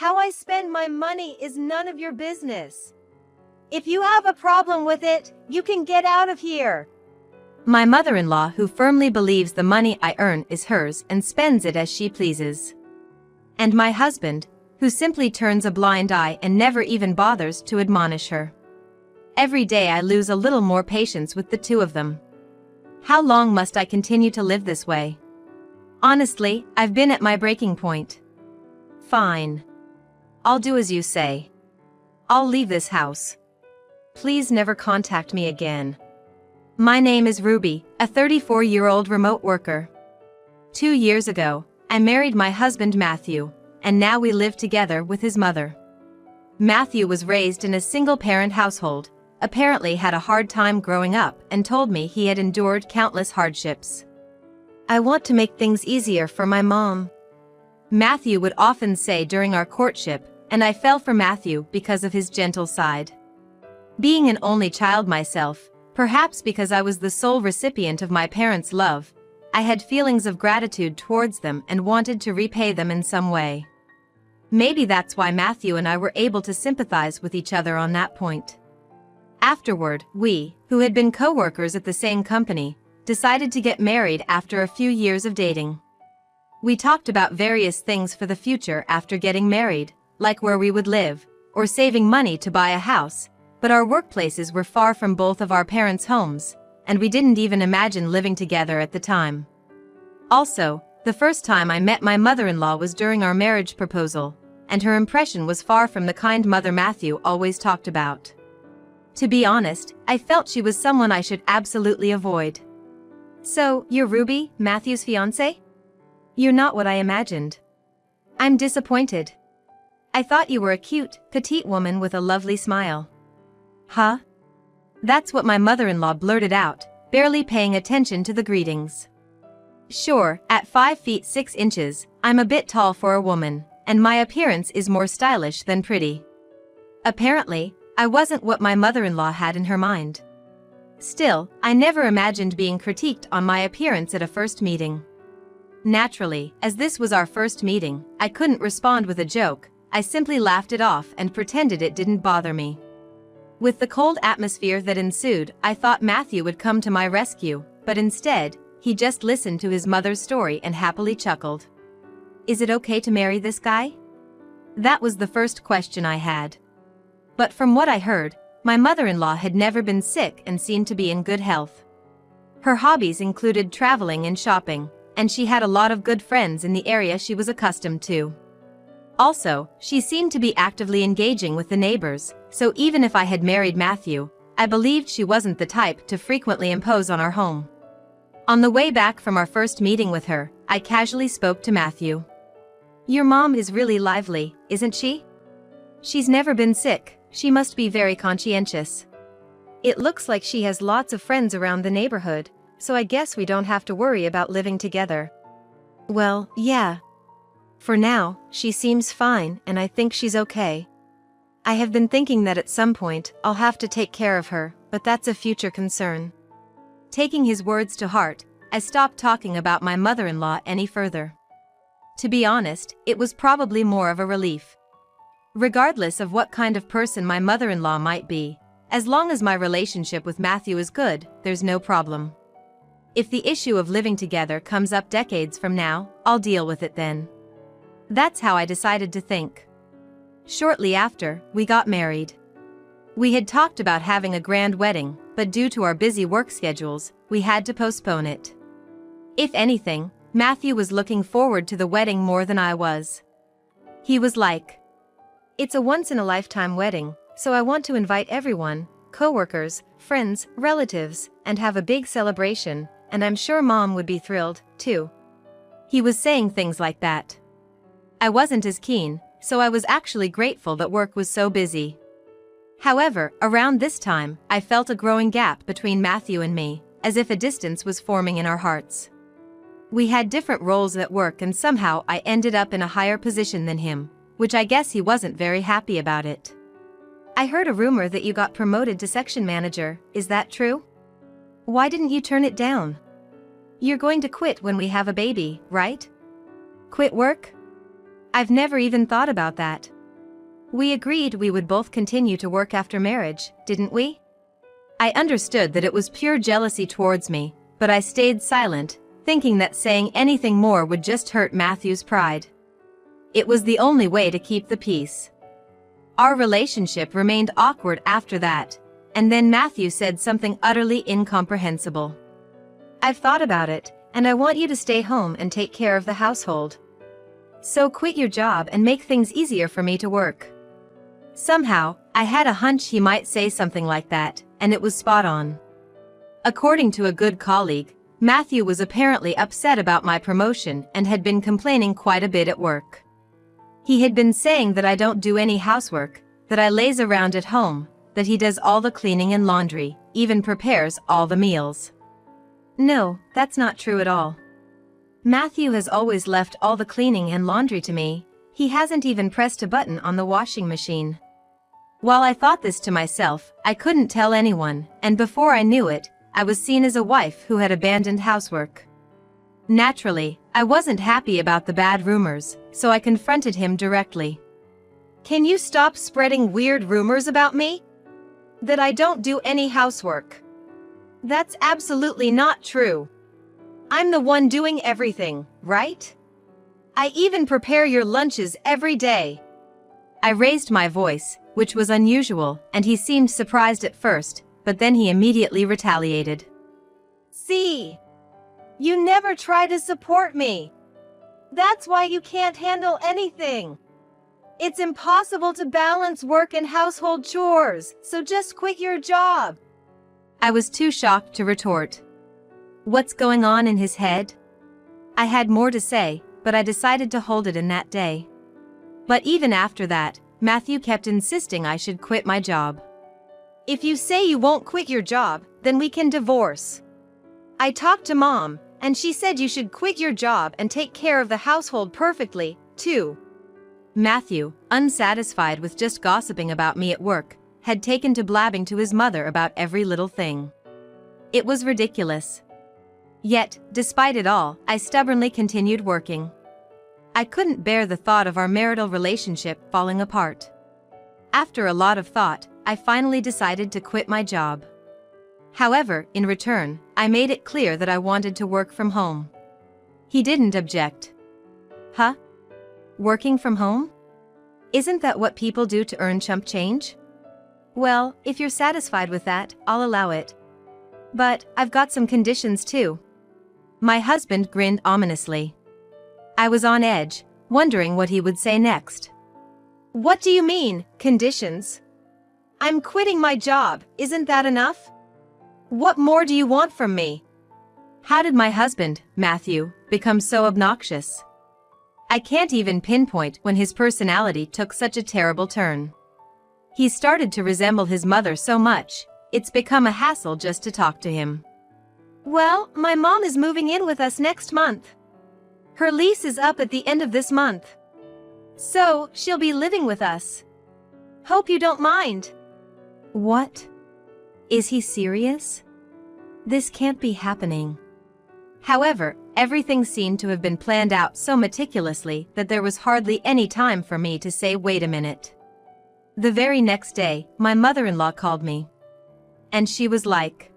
How I spend my money is none of your business. If you have a problem with it, you can get out of here. My mother-in-law, who firmly believes the money I earn is hers and spends it as she pleases. And my husband, who simply turns a blind eye and never even bothers to admonish her. Every day I lose a little more patience with the two of them. How long must I continue to live this way? Honestly, I've been at my breaking point. Fine. I'll do as you say. I'll leave this house. Please never contact me again. My name is Ruby, a 34-year-old remote worker. 2 years ago, I married my husband Matthew, and now we live together with his mother. Matthew was raised in a single-parent household, apparently had a hard time growing up, and told me he had endured countless hardships. I want to make things easier for my mom, Matthew would often say during our courtship, and I fell for Matthew because of his gentle side. Being an only child myself, perhaps because I was the sole recipient of my parents' love, I had feelings of gratitude towards them and wanted to repay them in some way. Maybe that's why Matthew and I were able to sympathize with each other on that point. Afterward, we, who had been co-workers at the same company, decided to get married after a few years of dating. We talked about various things for the future after getting married, like where we would live, or saving money to buy a house, but our workplaces were far from both of our parents' homes, and we didn't even imagine living together at the time. Also, the first time I met my mother-in-law was during our marriage proposal, and her impression was far from the kind mother Matthew always talked about. To be honest, I felt she was someone I should absolutely avoid. So, you're Ruby, Matthew's fiancé? You're not what I imagined. I'm disappointed. I thought you were a cute, petite woman with a lovely smile. Huh? That's what my mother-in-law blurted out, barely paying attention to the greetings. Sure, at 5 feet 6 inches, I'm a bit tall for a woman, and my appearance is more stylish than pretty. Apparently, I wasn't what my mother-in-law had in her mind. Still, I never imagined being critiqued on my appearance at a first meeting. Naturally, as this was our first meeting, I couldn't respond with a joke. I simply laughed it off and pretended it didn't bother me. With the cold atmosphere that ensued, I thought Matthew would come to my rescue, but instead, he just listened to his mother's story and happily chuckled. Is it okay to marry this guy? That was the first question I had. But from what I heard, my mother-in-law had never been sick and seemed to be in good health. Her hobbies included traveling and shopping, and she had a lot of good friends in the area she was accustomed to. Also, she seemed to be actively engaging with the neighbors, so even if I had married Matthew, I believed she wasn't the type to frequently impose on our home. On the way back from our first meeting with her, I casually spoke to Matthew. Your mom is really lively, isn't she? She's never been sick, she must be very conscientious. It looks like she has lots of friends around the neighborhood, so I guess we don't have to worry about living together. Well, yeah. For now, she seems fine and I think she's okay. I have been thinking that at some point, I'll have to take care of her, but that's a future concern. Taking his words to heart, I stopped talking about my mother-in-law any further. To be honest, it was probably more of a relief. Regardless of what kind of person my mother-in-law might be, as long as my relationship with Matthew is good, there's no problem. If the issue of living together comes up decades from now, I'll deal with it then. That's how I decided to think. Shortly after, we got married. We had talked about having a grand wedding, but due to our busy work schedules, we had to postpone it. If anything, Matthew was looking forward to the wedding more than I was. He was like, "It's a once-in-a-lifetime wedding, so I want to invite everyone, coworkers, friends, relatives, and have a big celebration, and I'm sure Mom would be thrilled, too." He was saying things like that. I wasn't as keen, so I was actually grateful that work was so busy. However, around this time, I felt a growing gap between Matthew and me, as if a distance was forming in our hearts. We had different roles at work and somehow I ended up in a higher position than him, which I guess he wasn't very happy about it. I heard a rumor that you got promoted to section manager, is that true? Why didn't you turn it down? You're going to quit when we have a baby, right? Quit work? I've never even thought about that. We agreed we would both continue to work after marriage, didn't we? I understood that it was pure jealousy towards me, but I stayed silent, thinking that saying anything more would just hurt Matthew's pride. It was the only way to keep the peace. Our relationship remained awkward after that, and then Matthew said something utterly incomprehensible. I've thought about it, and I want you to stay home and take care of the household. So quit your job and make things easier for me to work. Somehow, I had a hunch he might say something like that, and it was spot on. According to a good colleague, Matthew was apparently upset about my promotion and had been complaining quite a bit at work. He had been saying that I don't do any housework, that I laze around at home, that he does all the cleaning and laundry, even prepares all the meals. No, that's not true at all. Matthew has always left all the cleaning and laundry to me. He hasn't even pressed a button on the washing machine. While I thought this to myself, I couldn't tell anyone, and before I knew it, I was seen as a wife who had abandoned housework. Naturally, I wasn't happy about the bad rumors, so I confronted him directly. Can you stop spreading weird rumors about me? That I don't do any housework. That's absolutely not true. I'm the one doing everything, right? I even prepare your lunches every day. I raised my voice, which was unusual, and he seemed surprised at first, but then he immediately retaliated. See? You never try to support me. That's why you can't handle anything. It's impossible to balance work and household chores, so just quit your job. I was too shocked to retort. What's going on in his head? I had more to say, but I decided to hold it in that day. But even after that, Matthew kept insisting I should quit my job. If you say you won't quit your job, then we can divorce. I talked to Mom, and she said you should quit your job and take care of the household perfectly, too. Matthew, unsatisfied with just gossiping about me at work, had taken to blabbing to his mother about every little thing. It was ridiculous. Yet, despite it all, I stubbornly continued working. I couldn't bear the thought of our marital relationship falling apart. After a lot of thought, I finally decided to quit my job. However, in return, I made it clear that I wanted to work from home. He didn't object. Huh? Working from home? Isn't that what people do to earn chump change? Well, if you're satisfied with that, I'll allow it. But I've got some conditions too. My husband grinned ominously. I was on edge, wondering what he would say next. What do you mean, conditions? I'm quitting my job, isn't that enough? What more do you want from me? How did my husband, Matthew, become so obnoxious? I can't even pinpoint when his personality took such a terrible turn. He started to resemble his mother so much, it's become a hassle just to talk to him. Well, my mom is moving in with us next month. Her lease is up at the end of this month. So, she'll be living with us. Hope you don't mind. What? Is he serious? This can't be happening. However, everything seemed to have been planned out so meticulously that there was hardly any time for me to say wait a minute. The very next day, my mother-in-law called me. And she was like,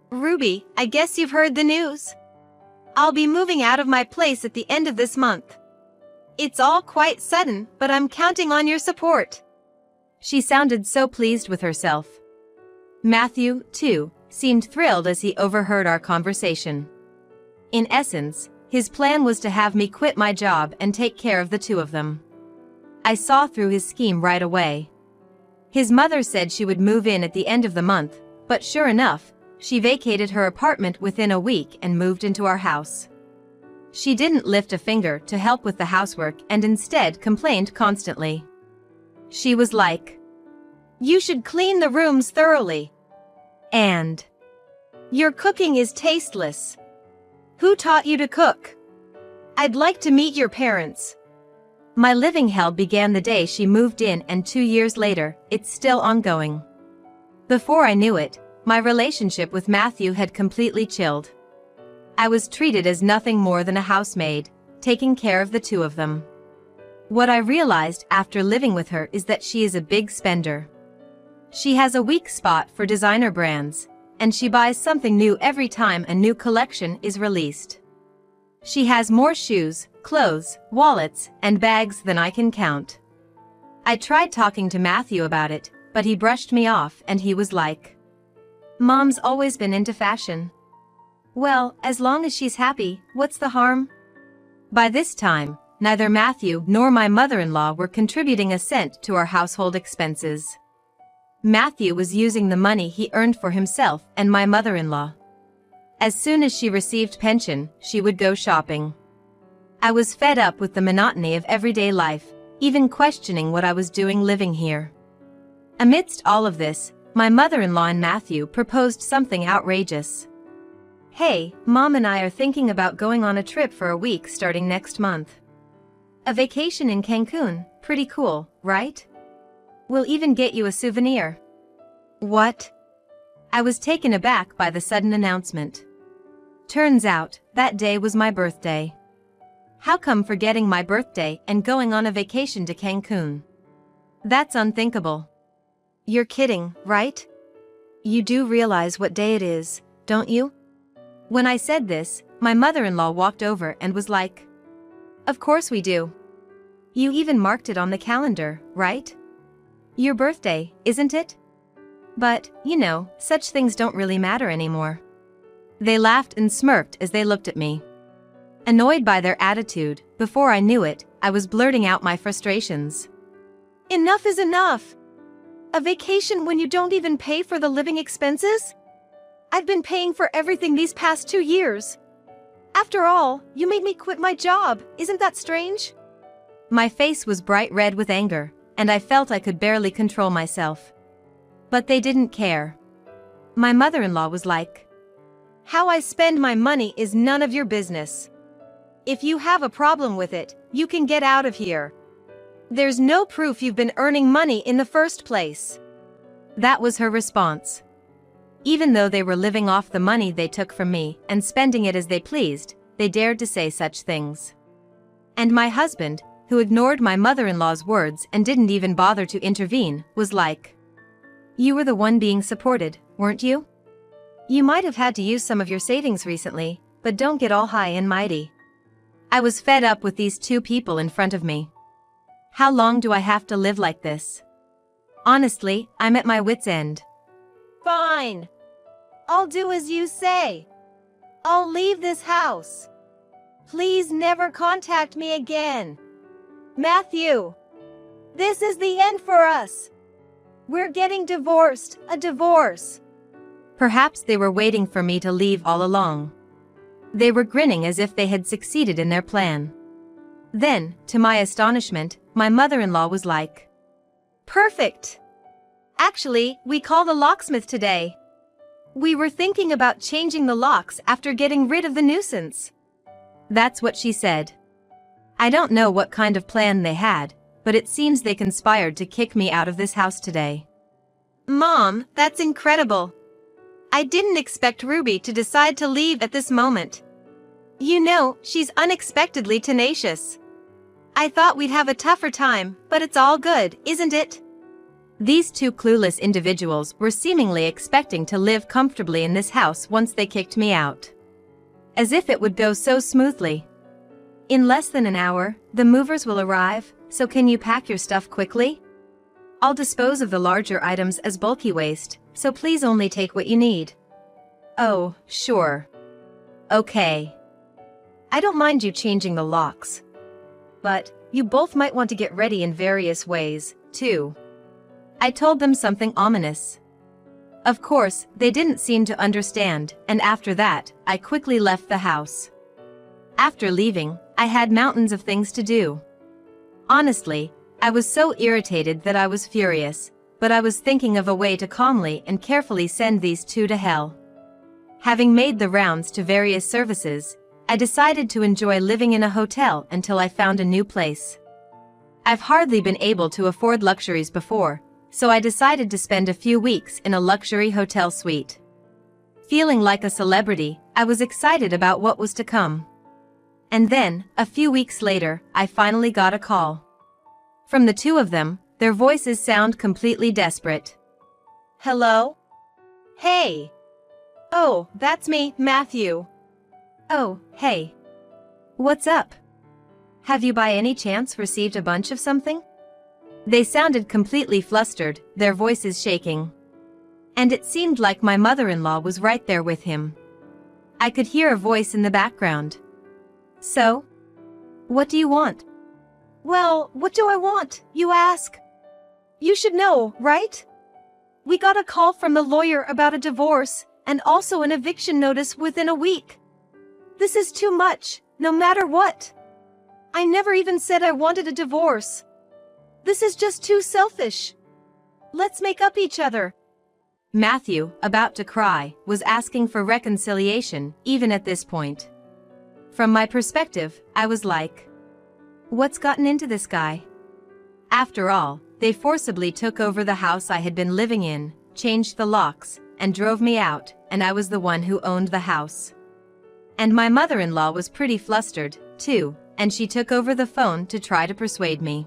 Ruby, I guess you've heard the news. I'll be moving out of my place at the end of this month. It's all quite sudden, but I'm counting on your support. She sounded so pleased with herself. Matthew, too, seemed thrilled as he overheard our conversation. In essence, his plan was to have me quit my job and take care of the two of them. I saw through his scheme right away. His mother said she would move in at the end of the month, but sure enough, she vacated her apartment within a week and moved into our house. She didn't lift a finger to help with the housework and instead complained constantly. She was like, "You should clean the rooms thoroughly. And your cooking is tasteless. Who taught you to cook? I'd like to meet your parents." My living hell began the day she moved in, and 2 years later, it's still ongoing. Before I knew it, my relationship with Matthew had completely chilled. I was treated as nothing more than a housemaid, taking care of the two of them. What I realized after living with her is that she is a big spender. She has a weak spot for designer brands, and she buys something new every time a new collection is released. She has more shoes, clothes, wallets, and bags than I can count. I tried talking to Matthew about it, but he brushed me off and he was like, "Mom's always been into fashion." Well, as long as she's happy, what's the harm? By this time, neither Matthew nor my mother-in-law were contributing a cent to our household expenses. Matthew was using the money he earned for himself and my mother-in-law. As soon as she received pension, she would go shopping. I was fed up with the monotony of everyday life, even questioning what I was doing living here. Amidst all of this, my mother-in-law and Matthew proposed something outrageous. "Hey, Mom and I are thinking about going on a trip for a week starting next month. A vacation in Cancun, pretty cool, right? We'll even get you a souvenir." What? I was taken aback by the sudden announcement. Turns out, that day was my birthday. How come forgetting my birthday and going on a vacation to Cancun? That's unthinkable. You're kidding, right? You do realize what day it is, don't you? When I said this, my mother-in-law walked over and was like, "Of course we do. You even marked it on the calendar, right? Your birthday, isn't it?" But, such things don't really matter anymore. They laughed and smirked as they looked at me. Annoyed by their attitude, before I knew it, I was blurting out my frustrations. Enough is enough! A vacation when you don't even pay for the living expenses? I've been paying for everything these past 2 years. After all, you made me quit my job, isn't that strange? My face was bright red with anger, and I felt I could barely control myself. But they didn't care. My mother-in-law was like, "How I spend my money is none of your business. If you have a problem with it, you can get out of here. There's no proof you've been earning money in the first place." That was her response. Even though they were living off the money they took from me and spending it as they pleased, they dared to say such things. And my husband, who ignored my mother-in-law's words and didn't even bother to intervene, was like, "You were the one being supported, weren't you? You might have had to use some of your savings recently, but don't get all high and mighty." I was fed up with these two people in front of me. How long do I have to live like this? Honestly, I'm at my wit's end. Fine. I'll do as you say. I'll leave this house. Please never contact me again. Matthew, this is the end for us. We're getting divorced, a divorce. Perhaps they were waiting for me to leave all along. They were grinning as if they had succeeded in their plan. Then, to my astonishment, my mother-in-law was like, "Perfect. Actually, we called a locksmith today. We were thinking about changing the locks after getting rid of the nuisance." That's what she said. I don't know what kind of plan they had, but it seems they conspired to kick me out of this house today. Mom, that's incredible. I didn't expect Ruby to decide to leave at this moment. She's unexpectedly tenacious. I thought we'd have a tougher time, but it's all good, isn't it? These two clueless individuals were seemingly expecting to live comfortably in this house once they kicked me out. As if it would go so smoothly. "In less than an hour, the movers will arrive, so can you pack your stuff quickly? I'll dispose of the larger items as bulky waste, so please only take what you need." Oh, sure. Okay. I don't mind you changing the locks. But, you both might want to get ready in various ways, too. I told them something ominous. Of course, they didn't seem to understand, and after that, I quickly left the house. After leaving, I had mountains of things to do. Honestly, I was so irritated that I was furious, but I was thinking of a way to calmly and carefully send these two to hell. Having made the rounds to various services, I decided to enjoy living in a hotel until I found a new place. I've hardly been able to afford luxuries before, so I decided to spend a few weeks in a luxury hotel suite. Feeling like a celebrity, I was excited about what was to come. And then, a few weeks later, I finally got a call. From the two of them, their voices sound completely desperate. Hello? Hey. Oh, that's me, Matthew. Oh, hey. What's up? Have you by any chance received a bunch of something? They sounded completely flustered, their voices shaking. And it seemed like my mother-in-law was right there with him. I could hear a voice in the background. So? What do you want? Well, what do I want, you ask? You should know, right? We got a call from the lawyer about a divorce, and also an eviction notice within a week. This is too much, no matter what. I never even said I wanted a divorce. This is just too selfish. Let's make up each other. Matthew, about to cry, was asking for reconciliation, even at this point. From my perspective, I was like, what's gotten into this guy? After all, they forcibly took over the house I had been living in, changed the locks, and drove me out, and I was the one who owned the house. And my mother-in-law was pretty flustered, too, and she took over the phone to try to persuade me.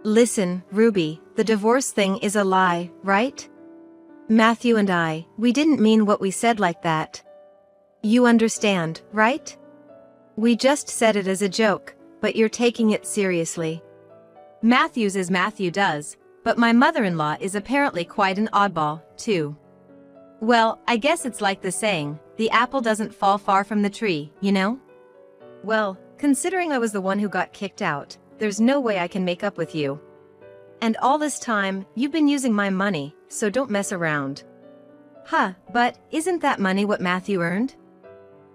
Listen, Ruby, the divorce thing is a lie, right? Matthew and I, we didn't mean what we said like that. You understand, right? We just said it as a joke, but you're taking it seriously. Matthew's as Matthew does, but my mother-in-law is apparently quite an oddball, too. Well, I guess it's like the saying, the apple doesn't fall far from the tree, you know? Well, considering I was the one who got kicked out, there's no way I can make up with you. And all this time, you've been using my money, so don't mess around. Huh, but isn't that money what Matthew earned?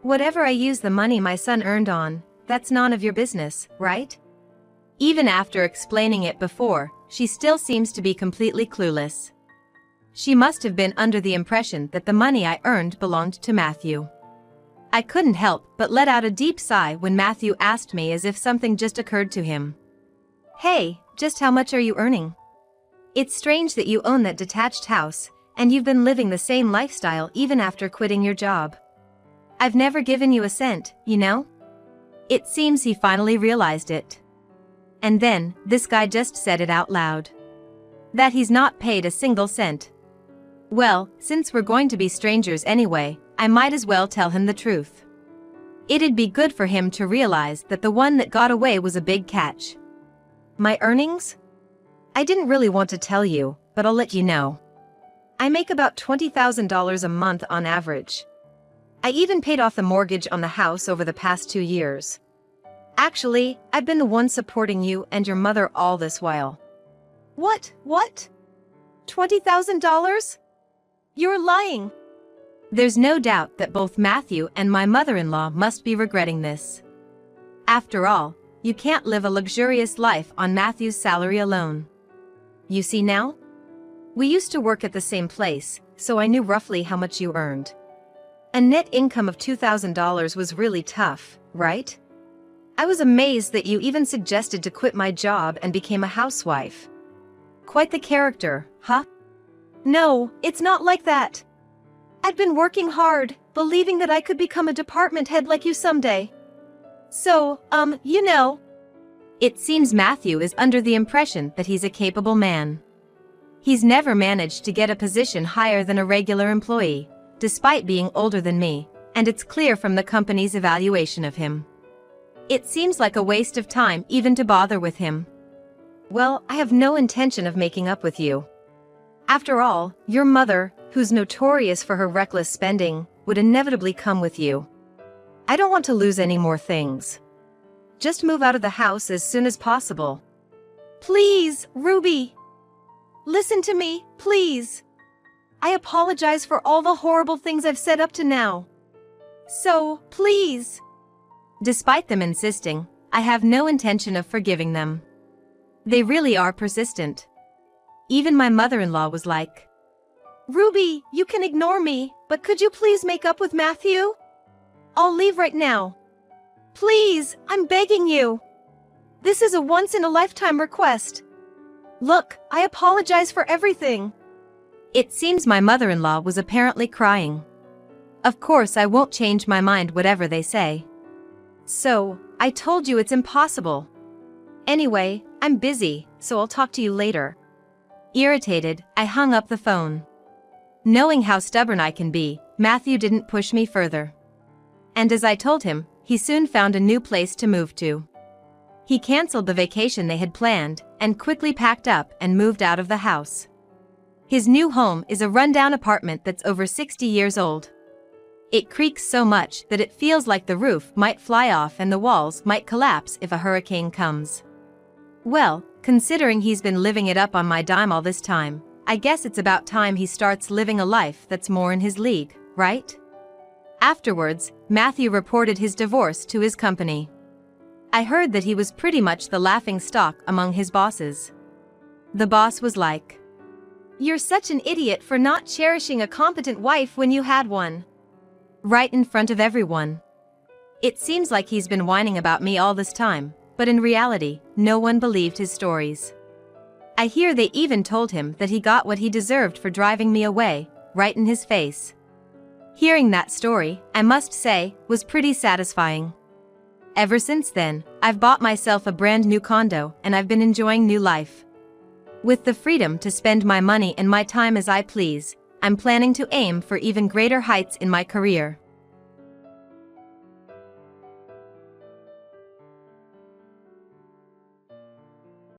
Whatever I use the money my son earned on, that's none of your business, right? Even after explaining it before, she still seems to be completely clueless. She must have been under the impression that the money I earned belonged to Matthew. I couldn't help but let out a deep sigh when Matthew asked me as if something just occurred to him. Hey, just how much are you earning? It's strange that you own that detached house, and you've been living the same lifestyle even after quitting your job. I've never given you a cent, you know? It seems he finally realized it. And then, this guy just said it out loud. That he's not paid a single cent. Well, since we're going to be strangers anyway, I might as well tell him the truth. It'd be good for him to realize that the one that got away was a big catch. My earnings? I didn't really want to tell you, but I'll let you know. I make about $20,000 a month on average. I even paid off the mortgage on the house over the past 2 years. Actually, I've been the one supporting you and your mother all this while. What? $20,000? You're lying. There's no doubt that both Matthew and my mother-in-law must be regretting this. After all, you can't live a luxurious life on Matthew's salary alone. You see now? We used to work at the same place, so I knew roughly how much you earned. A net income of $2,000 was really tough, right? I was amazed that you even suggested to quit my job and became a housewife. Quite the character, huh? No, it's not like that. I'd been working hard, believing that I could become a department head like you someday. So, you know. It seems Matthew is under the impression that he's a capable man. He's never managed to get a position higher than a regular employee, despite being older than me, and it's clear from the company's evaluation of him. It seems like a waste of time even to bother with him. Well, I have no intention of making up with you. After all, your mother, who's notorious for her reckless spending, would inevitably come with you. I don't want to lose any more things. Just move out of the house as soon as possible. Please, Ruby. Listen to me, please. I apologize for all the horrible things I've said up to now. So, please. Despite them insisting, I have no intention of forgiving them. They really are persistent. Even my mother-in-law was like, Ruby, you can ignore me, but could you please make up with Matthew? I'll leave right now. Please, I'm begging you. This is a once-in-a-lifetime request. Look, I apologize for everything. It seems my mother-in-law was apparently crying. Of course I won't change my mind whatever they say. So, I told you it's impossible. Anyway, I'm busy, so I'll talk to you later. Irritated, I hung up the phone. Knowing how stubborn I can be, Matthew didn't push me further. And as I told him, he soon found a new place to move to. He canceled the vacation they had planned, and quickly packed up and moved out of the house. His new home is a rundown apartment that's over 60 years old. It creaks so much that it feels like the roof might fly off and the walls might collapse if a hurricane comes. Well, considering he's been living it up on my dime all this time, I guess it's about time he starts living a life that's more in his league, right? Afterwards, Matthew reported his divorce to his company. I heard that he was pretty much the laughingstock among his bosses. The boss was like, "You're such an idiot for not cherishing a competent wife when you had one." Right in front of everyone. It seems like he's been whining about me all this time, but in reality, no one believed his stories. I hear they even told him that he got what he deserved for driving me away, right in his face. Hearing that story, I must say, was pretty satisfying. Ever since then, I've bought myself a brand new condo and I've been enjoying new life. With the freedom to spend my money and my time as I please, I'm planning to aim for even greater heights in my career.